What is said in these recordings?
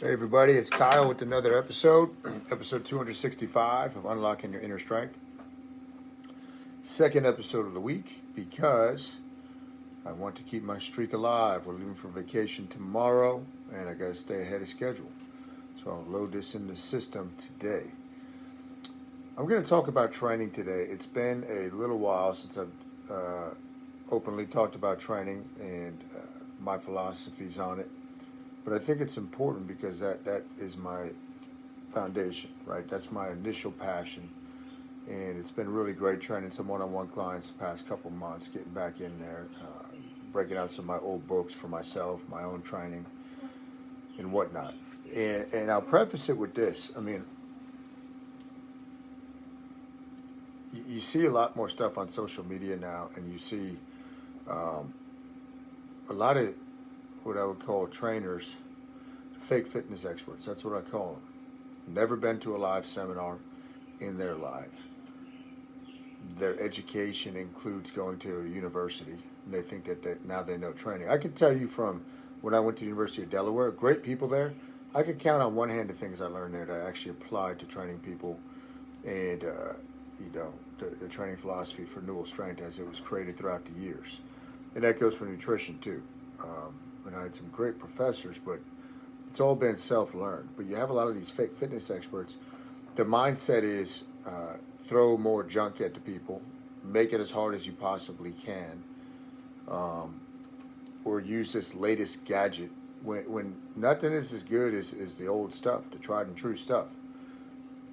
Hey everybody, it's Kyle with another episode, episode 265 of Unlocking Your Inner Strength. Second episode of the week because I want to keep my streak alive. We're leaving for vacation tomorrow and I got to stay ahead of schedule. So I'll load this in the system today. I'm going to talk about training today. It's been a little while since I've openly talked about training and my philosophies on it. But I think it's important because that is my foundation, right? That's my initial passion. And it's been really great training some one-on-one clients the past couple months, getting back in there, breaking out some of my old books for myself, my own training, and whatnot. And I'll preface it with this. I mean, you see a lot more stuff on social media now, and you see a lot of what I would call trainers, fake fitness experts. That's what I call them. Never been to a live seminar in their life. Their education includes going to a university, and they think that now they know training. I can tell you from when I went to the University of Delaware, great people there. I could count on one hand the things I learned there that I actually applied to training people and the training philosophy for Newell strength as it was created throughout the years. And that goes for nutrition too. And I had some great professors, but it's all been self-learned. But you have a lot of these fake fitness experts. Their mindset is throw more junk at the people, make it as hard as you possibly can, or use this latest gadget when nothing is as good as the old stuff, the tried and true stuff,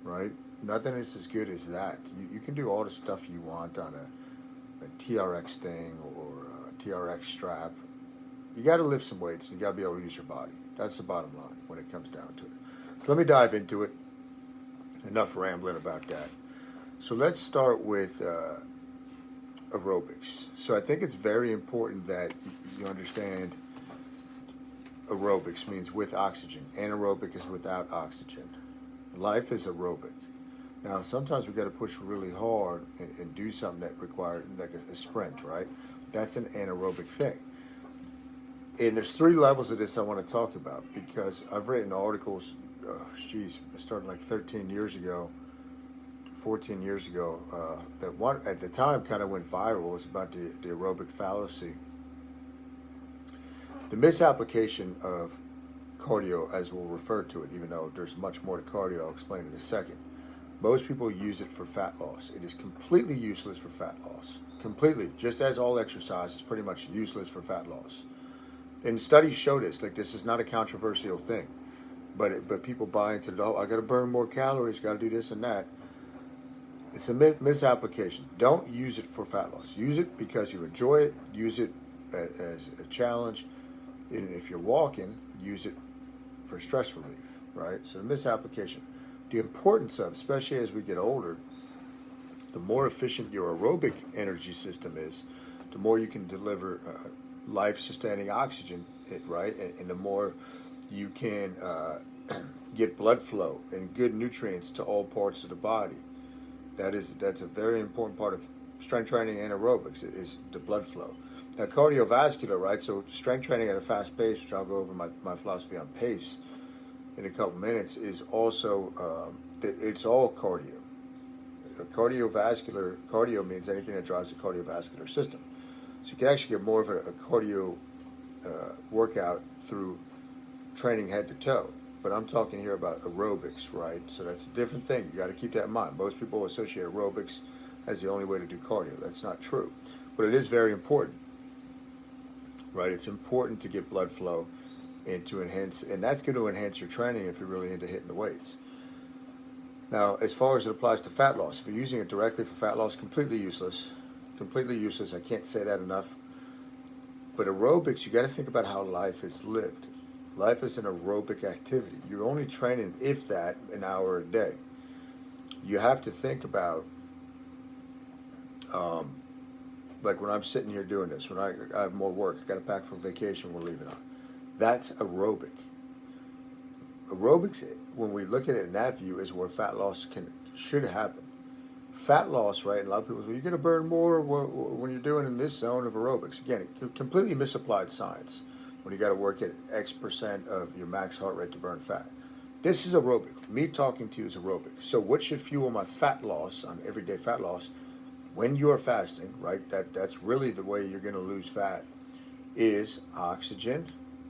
right? Nothing is as good as that. You can do all the stuff you want on a TRX thing or a TRX strap. You got to lift some weights. You got to be able to use your body. That's the bottom line when it comes down to it. So let me dive into it. Enough rambling about that. So let's start with aerobics. So I think it's very important that you understand aerobics means with oxygen. Anaerobic is without oxygen. Life is aerobic. Now, sometimes we got to push really hard and do something that requires like a sprint, right? That's an anaerobic thing. And there's three levels of this I want to talk about because I've written articles, I started like 13 years ago, 14 years ago, that one at the time kind of went viral. It was about the aerobic fallacy. The misapplication of cardio, as we'll refer to it, even though there's much more to cardio, I'll explain in a second. Most people use it for fat loss. It is completely useless for fat loss. Completely, just as all exercise is pretty much useless for fat loss. And studies show this. Like, this is not a controversial thing, but people buy into it. Oh, I got to burn more calories. Got to do this and that. It's a misapplication. Don't use it for fat loss. Use it because you enjoy it. Use it as a challenge. And if you're walking, use it for stress relief. Right. So the misapplication. The importance of, especially as we get older, the more efficient your aerobic energy system is, the more you can deliver life-sustaining oxygen, right? And the more you can get blood flow and good nutrients to all parts of the body. That's a very important part of strength training and aerobics is the blood flow. Now, cardiovascular, right? So strength training at a fast pace, which I'll go over my philosophy on pace in a couple minutes, is also it's all cardio. Cardio means anything that drives the cardiovascular system. So you can actually get more of a cardio workout through training head to toe. But I'm talking here about aerobics, right? So that's a different thing. You got to keep that in mind. Most people associate aerobics as the only way to do cardio. That's not true. But it is very important, right? It's important to get blood flow and to enhance, and that's going to enhance your training if you're really into hitting the weights. Now, as far as it applies to fat loss, if you're using it directly for fat loss, completely useless. Completely useless. I can't say that enough. But aerobics, you got to think about how life is lived. Life is an aerobic activity. You're only training, if that, an hour a day. You have to think about, like when I'm sitting here doing this, when I have more work, I got to pack for vacation, we're leaving on. That's aerobic. Aerobics, when we look at it in that view, is where fat loss should happen. Fat loss, right? And a lot of people say, you're going to burn more when you're doing in this zone of aerobics. Again, completely misapplied science. when you got to work at X percent of your max heart rate to burn fat. This is aerobic. Me talking to you is aerobic. So what should fuel my fat loss, on everyday fat loss, when you're fasting, right? That's really the way you're going to lose fat, is oxygen,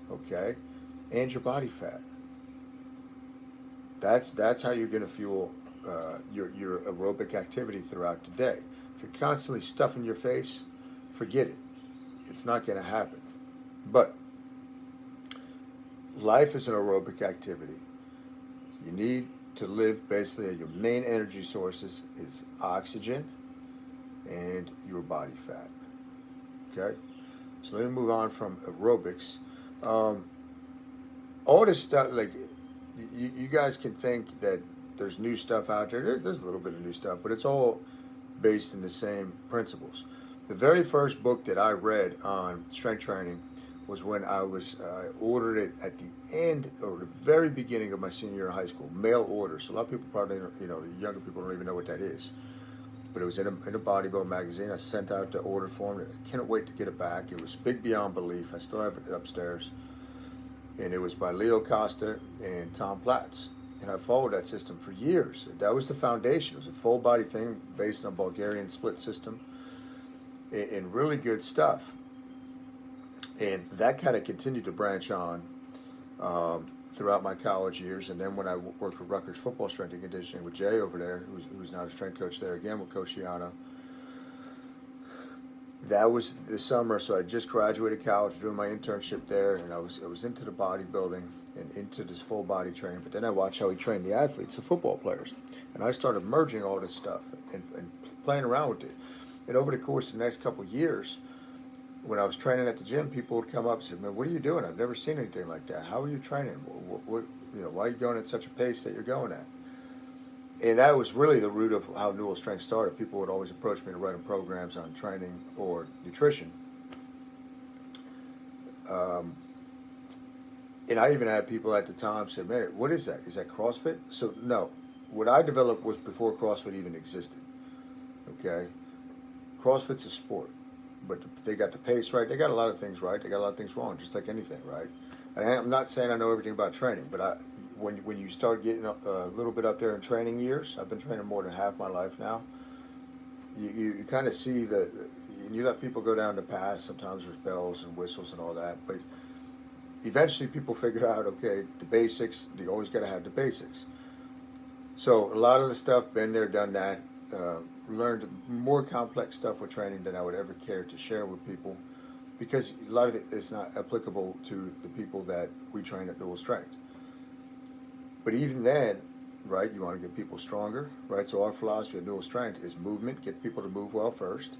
okay, and your body fat. That's how you're going to fuel your aerobic activity throughout the day. If you're constantly stuffing your face, forget it. It's not going to happen. But life is an aerobic activity. You need to live basically, your main energy sources is oxygen and your body fat. Okay? So let me move on from aerobics. All this stuff, like, you guys can think that there's new stuff out there. There's a little bit of new stuff, but it's all based in the same principles. The very first book that I read on strength training was when I ordered it at the end or the very beginning of my senior year of high school, mail order. So a lot of people probably, the younger people don't even know what that is. But it was in a bodybuilding magazine. I sent out the order form. I can't wait to get it back. It was big beyond belief. I still have it upstairs. And it was by Leo Costa and Tom Platz. And I followed that system for years. That was the foundation. It was a full body thing based on a Bulgarian split system. And really good stuff. And that kind of continued to branch on throughout my college years. And then when I worked for Rutgers football strength and conditioning with Jay over there, who's now a strength coach there again with Coach Shiano, that was the summer. So I just graduated college, doing my internship there, and I was into the bodybuilding and into this full body training. But then I watched how he trained the athletes, the football players, and I started merging all this stuff and playing around with it. And over the course of the next couple of years, when I was training at the gym, people would come up and say, "Man, what are you doing? I've never seen anything like that. How are you training? What why are you going at such a pace that you're going at?" And that was really the root of how Newell Strength started. People would always approach me to write them programs on training or nutrition. And I even had people at the time say, "Man, what is that? Is that CrossFit?" So no, what I developed was before CrossFit even existed. Okay, CrossFit's a sport. But they got the pace right. They got a lot of things right. They got a lot of things wrong, just like anything, right? And I'm not saying I know everything about training, but when you start getting a little bit up there in training years, I've been training more than half my life now. You kind of see and you let people go down the path. Sometimes there's bells and whistles and all that, but eventually people figure out, okay, the basics. You always got to have the basics. So a lot of the stuff, been there, done that. Learned more complex stuff with training than I would ever care to share with people, because a lot of it is not applicable to the people that we train at Newell Strength. But even then, right, you want to get people stronger, right? So our philosophy at Newell Strength is movement, get people to move well first,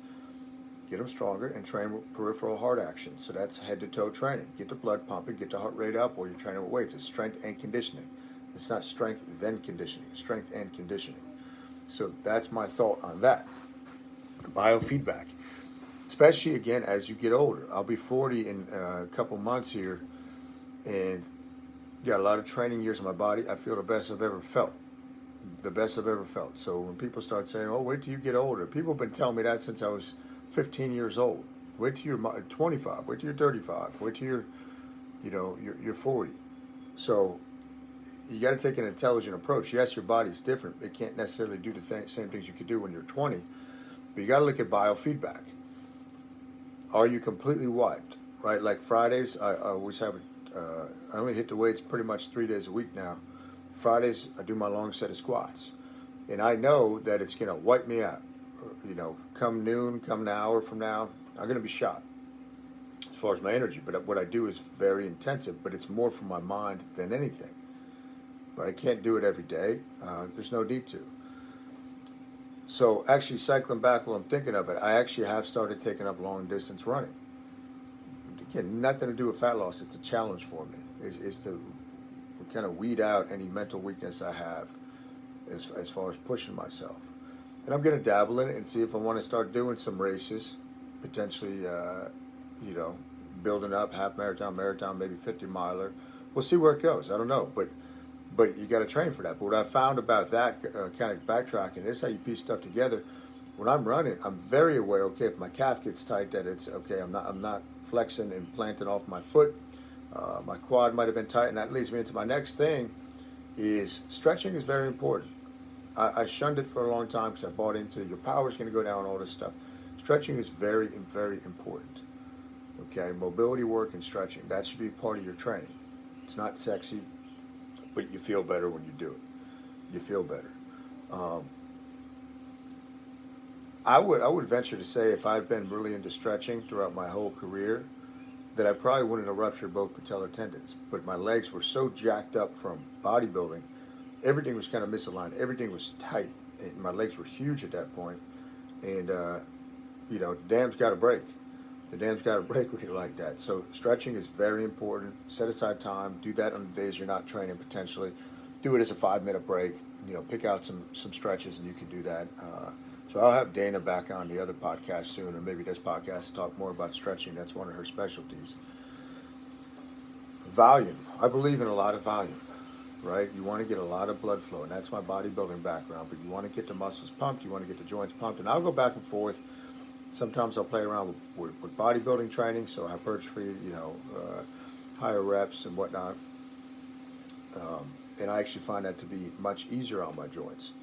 get them stronger, and train with peripheral heart action. So that's head-to-toe training. Get the blood pumping, get the heart rate up while you're training with weights. It's strength and conditioning. It's not strength then conditioning. It's strength and conditioning. So that's my thought on that. Biofeedback. Especially, again, as you get older. I'll be 40 in a couple months here, and got a lot of training years in my body. I feel the best I've ever felt. The best I've ever felt. So when people start saying, "Oh, wait till you get older," people have been telling me that since I was 15 years old. Wait till you're 25. Wait till you're 35. Wait till you're 40. So you got to take an intelligent approach. Yes, your body's different. It can't necessarily do the same things you could do when you're 20. But you got to look at biofeedback. Are you completely wiped? Right? Like Fridays, I always have I only hit the weights pretty much 3 days a week now. Fridays, I do my long set of squats. And I know that it's going to wipe me out. Come noon, come an hour from now, I'm going to be shot as far as my energy. But what I do is very intensive, but it's more for my mind than anything. But I can't do it every day. There's no need to. So actually, cycling back while I'm thinking of it, I actually have started taking up long distance running. Again, nothing to do with fat loss. It's a challenge for me. Is to kind of weed out any mental weakness I have as far as pushing myself. And I'm going to dabble in it and see if I want to start doing some races, potentially, building up half marathon, maybe 50 miler. We'll see where it goes. I don't know, but you got to train for that. But what I found about that kind of backtracking, this is how you piece stuff together. When I'm running, I'm very aware. Okay, if my calf gets tight, that it's okay. I'm not flexing and planting off my foot. My quad might have been tight, and that leads me into my next thing is stretching is very important. I shunned it for a long time because I bought into your power's going to go down, all this stuff. Stretching is very, very important. Okay, mobility work and stretching, that should be part of your training. It's not sexy, but you feel better when you do it. You feel better. I would venture to say if I'd been really into stretching throughout my whole career, that I probably wouldn't have ruptured both patellar tendons. But my legs were so jacked up from bodybuilding, everything was kind of misaligned. Everything was tight. And my legs were huge at that point. And, the dam's got to break. The dam's got to break when you're like that. So stretching is very important. Set aside time. Do that on the days you're not training potentially. Do it as a 5-minute break. Pick out some stretches and you can do that. So I'll have Dana back on the other podcast soon, or maybe this podcast to talk more about stretching. That's one of her specialties. Volume. I believe in a lot of volume, right? You want to get a lot of blood flow, and that's my bodybuilding background, but you want to get the muscles pumped, you want to get the joints pumped, and I'll go back and forth. Sometimes I'll play around with bodybuilding training, so hypertrophy, higher reps and whatnot. And I actually find that to be much easier on my joints.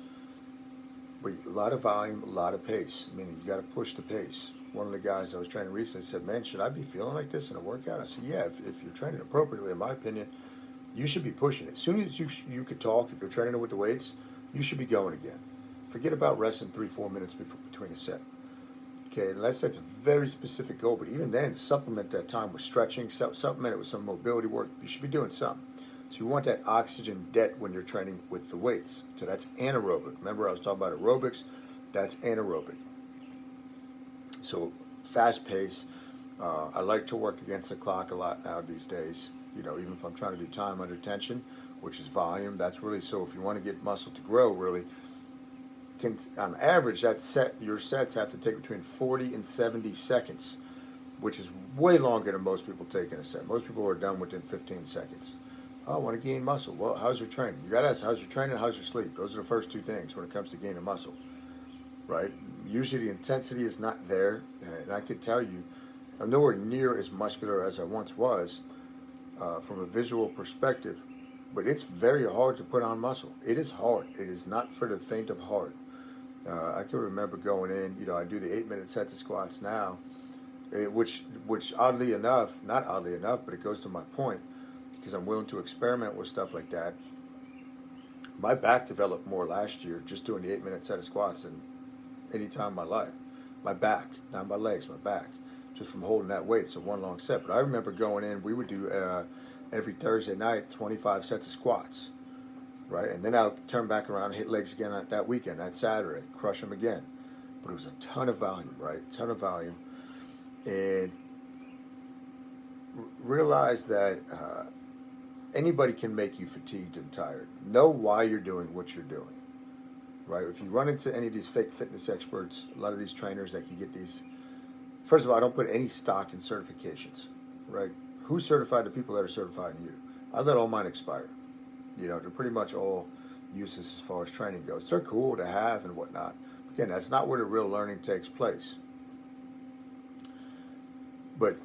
But a lot of volume, a lot of pace. I mean, you got to push the pace. One of the guys I was training recently said, "Man, should I be feeling like this in a workout?" I said, "Yeah, if you're training appropriately, in my opinion, you should be pushing it. As soon as you could talk, if you're training with the weights, you should be going again. Forget about resting 3-4 minutes between a set. Okay, unless that's a very specific goal, but even then, supplement that time with stretching, supplement it with some mobility work. You should be doing something. So you want that oxygen debt when you're training with the weights. So that's anaerobic. Remember I was talking about aerobics? That's anaerobic. So fast pace. I like to work against the clock a lot now these days. Even if I'm trying to do time under tension, which is volume, that's really, so if you want to get muscle to grow, really, on average, your sets have to take between 40 and 70 seconds, which is way longer than most people take in a set. Most people are done within 15 seconds. Oh, I want to gain muscle. Well, how's your training? You got to ask, how's your training, how's your sleep? Those are the first two things when it comes to gaining muscle, right? Usually the intensity is not there, and I could tell you, I'm nowhere near as muscular as I once was from a visual perspective, but it's very hard to put on muscle. It is hard. It is not for the faint of heart. I can remember going in, I do the 8-minute sets of squats now, which oddly enough, not oddly enough, but it goes to my point, because I'm willing to experiment with stuff like that. My back developed more last year just doing the 8-minute set of squats than any time in my life. My back, not my legs, my back, just from holding that weight. So one long set. But I remember going in, we would do every Thursday night 25 sets of squats, right? And then I'll turn back around and hit legs again on that weekend, that Saturday, crush them again. But it was a ton of volume, right? Ton of volume. And realize that anybody can make you fatigued and tired. Know why you're doing what you're doing, right? If you run into any of these fake fitness experts, a lot of these trainers that can get these, first of all, I don't put any stock in certifications, right? Who certified the people that are certifying you? I let all mine expire. They're pretty much all useless as far as training goes. They're cool to have and whatnot. Again, that's not where the real learning takes place. But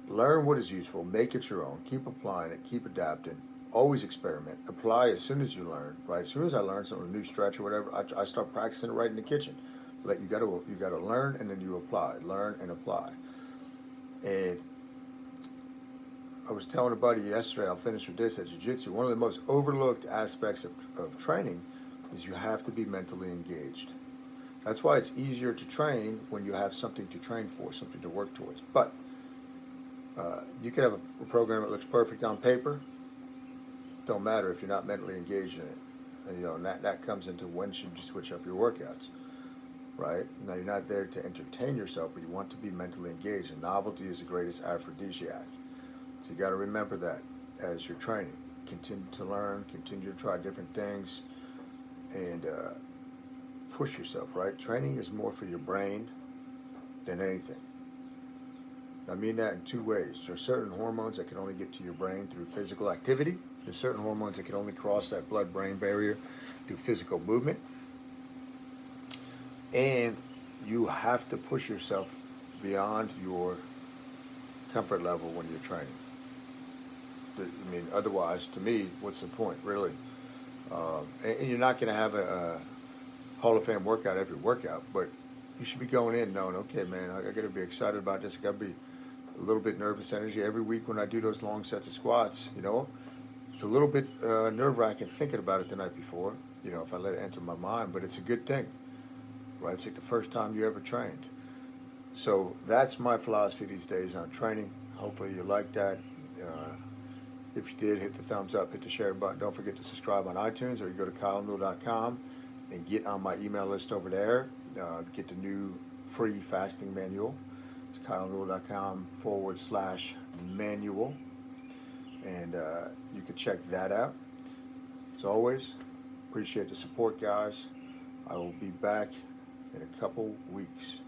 learn what is useful, make it your own, keep applying it, keep adapting, always experiment, apply as soon as you learn, right? As soon as I learn something, a new stretch or whatever, I start practicing it right in the kitchen. You gotta learn and then you apply, learn and apply. And I was telling a buddy yesterday, I'll finish with this, at jiu-jitsu, one of the most overlooked aspects of training is you have to be mentally engaged. That's why it's easier to train when you have something to train for, something to work towards. But you can have a program that looks perfect on paper. Don't matter if you're not mentally engaged in it. And, that comes into when should you switch up your workouts, right? Now, you're not there to entertain yourself, but you want to be mentally engaged. And novelty is the greatest aphrodisiac. So you got to remember that as you're training. Continue to learn, continue to try different things, and push yourself, right? Training is more for your brain than anything. I mean that in two ways. There are certain hormones that can only get to your brain through physical activity. There's certain hormones that can only cross that blood-brain barrier through physical movement. And you have to push yourself beyond your comfort level when you're training. I mean, otherwise, to me, what's the point, really? And you're not going to have a Hall of Fame workout every workout, but you should be going in knowing, okay, man, I got to be excited about this. I got to be a little bit nervous energy every week when I do those long sets of squats. You know, it's a little bit nerve-wracking thinking about it the night before. You know, if I let it enter my mind, but it's a good thing, right? It's like the first time you ever trained. So that's my philosophy these days on training. Hopefully you like that. If you did, hit the thumbs up, hit the share button. Don't forget to subscribe on iTunes, or you go to kylenewell.com and get on my email list over there. Get the new free fasting manual. It's kylenewell.com/manual. And you can check that out. As always, appreciate the support, guys. I will be back in a couple weeks.